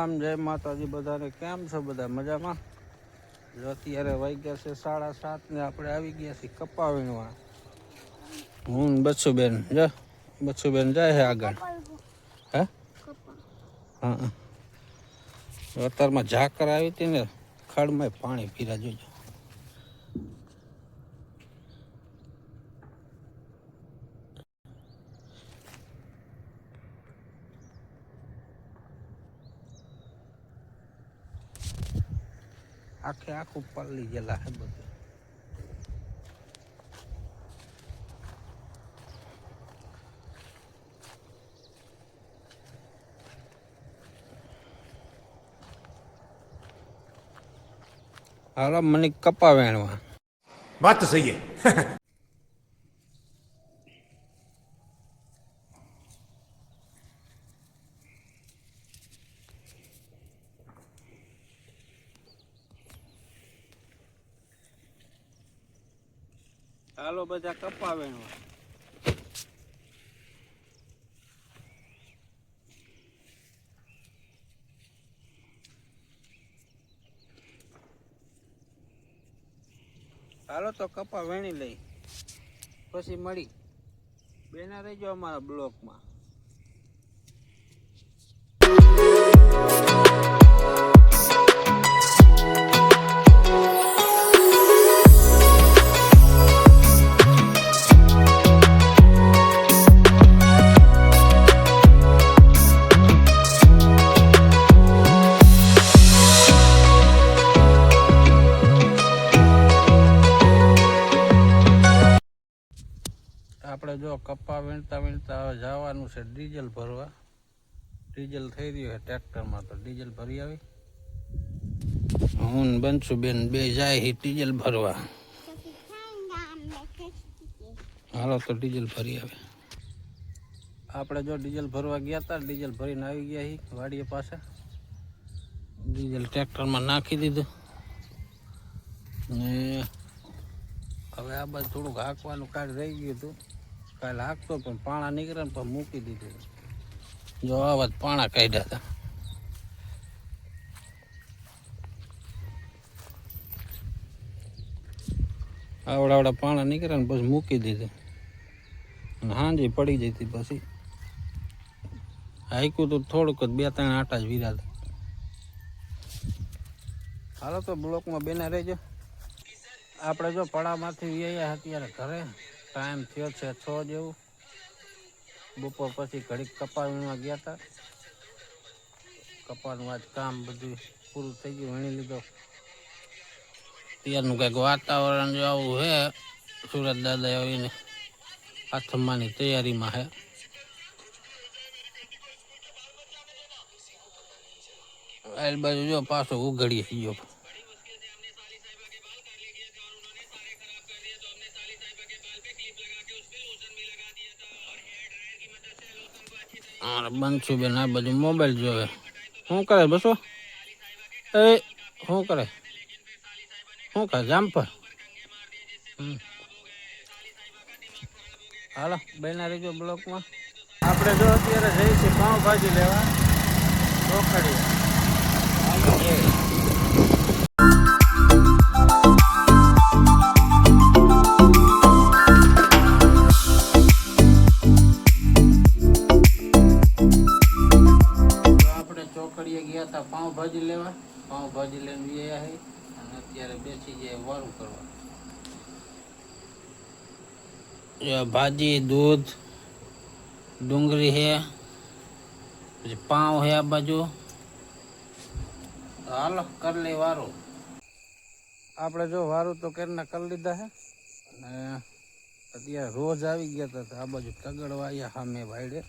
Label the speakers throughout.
Speaker 1: રામ જય માતાજી બધાને કેમ છો બધા મજામાં? જો અત્યારે વાગ્યા છે 7:30 ને આપણે આવી ગયા છીએ કપા વીણવા. હું બચ્ચુબેન જા બચ્ચુબેન જાય છે આગળ. હે હા અત્યારમાં ઝાકર આવી હતી ને ખડમાં પાણી પીરા જોજો. આખું પલ્લી ગયેલા હે બધું. હાલો મને કપા વેણવા.
Speaker 2: बात तो सही है.
Speaker 1: હાલો બધા કપા વેણવા. હાલો તો કપા વેણી લઈ પછી મળી બેના રહેજો અમારા બ્લોકમાં. આપણે જો કપા વીણતા વીણતા હવે જવાનું છે ડીઝલ ભરવા. ડીઝલ થઈ રહ્યું છે ટ્રેક્ટરમાં, તો ડીઝલ ભરી આવી. હું બનશુબેન બે જાય છે ડીઝલ ભરવા. હાલો તો ડીઝલ ભરી આવે. આપણે જો ડીઝલ ભરવા ગયા હતા, ડીઝલ ભરીને આવી ગયા છીએ વાડીએ પાસે. ડીઝલ ટ્રેક્ટરમાં નાખી દીધું ને હવે આ બાજુ થોડુંક હાંકવાનું કાઢ રહી ગયું હતું. કાલે હાંકતો પણ પાણા નીકળે ને પણ મૂકી દીધું. જો આવા પાણા કાઢ્યા હતા. આવડા પાણા નીકળે ને પછી મૂકી દીધું. અને હાંજી પડી જતી પછી હાંક્યું તો થોડુંક જ 2-3 આટા જ વિરાતા. હાલો તો બ્લોકમાં બેના રહેજો. આપણે જો પડામાંથી વ્યાયા અત્યારે ઘરે. ટાઈમ થયો છે 6 જેવું. બપોર પછી ઘડીક કપા વીણવા ગયા હતા. કપાનું આજ કામ બધું પૂરું થઈ ગયું, વીણી લીધો. ત્યારનું કંઈક વાતાવરણ જો આવું છે. સુરત દાદા આવીને આથમવાની તૈયારીમાં છે. આ બાજુ જો પાછો ઉઘડીએ ગયો. બનશુબેન આ બાજુ મોબાઈલ જોવે. શું કરે બસો? એ શું કરે? શું કરે જામફર? હાલો બેના રહેજો બ્લોકમાં. આપણે જો અત્યારે જઈએ છીએ પાઉંભાજી લેવા ચોકડીએ. ચોકડીએ ગયા હતા પાઉંભાજી લેવા. પાઉંભાજી લઈને ગયા છે અને અત્યારે બેસી જાય વારું કરવા. ભાજી, દૂધ, ડુંગળી છે, પછી પાઉં છે આ બાજુ. હાલો કરી લઈ વારું. આપણે જો વારું તો કેરના કરી લીધા છે અને અત્યારે રોજ આવી ગયા હતા આ બાજુ તગડવાયા સામે વાયડે.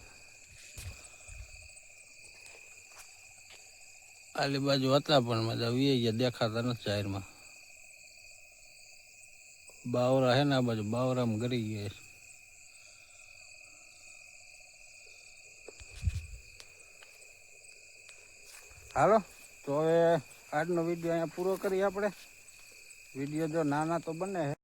Speaker 1: આલી બાજુ હતા પણ મજા વી દેખાતા નથી જાહેરમાં. બાવરા હે ને આ બાજુ બાવરામાં ગરી ગયા. હાલો તો હવે આજનો વિડીયો અહીંયા પૂરો કરીએ આપણે. વિડીયો જો નાના તો બને છે.